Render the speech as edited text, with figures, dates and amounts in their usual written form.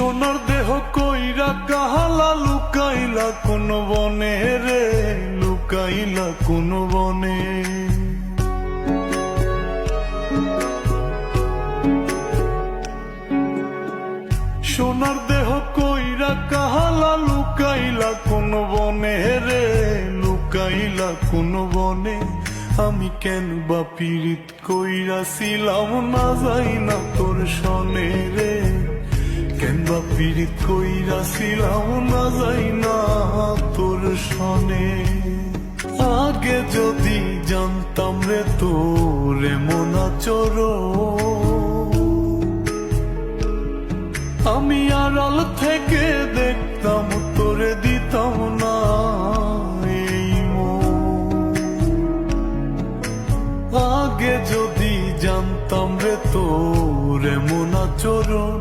সোনার দেহ কইরা কাহালা লুকাইলা কোন বনে রে, লুকাইলা কোন বনে। সোনার দেহ কইরা কাহালা লুকাইলা কোন বনে রে, লুকাইলা কোন বনে। আমি কেন বা পীড়িত কইরাছিলাম না যাই না তোর সনে রে, কেন বা পীড়িত কইরাছিলাম না যাই না তোর সনে। আগে যদি জানতাম রে তোর এমন আচরণ, আমি আড়াল থেকে দেখতাম তোরে দিতাম না এই মন। আগে যদি জানতাম রে তোর এমন আচরণ,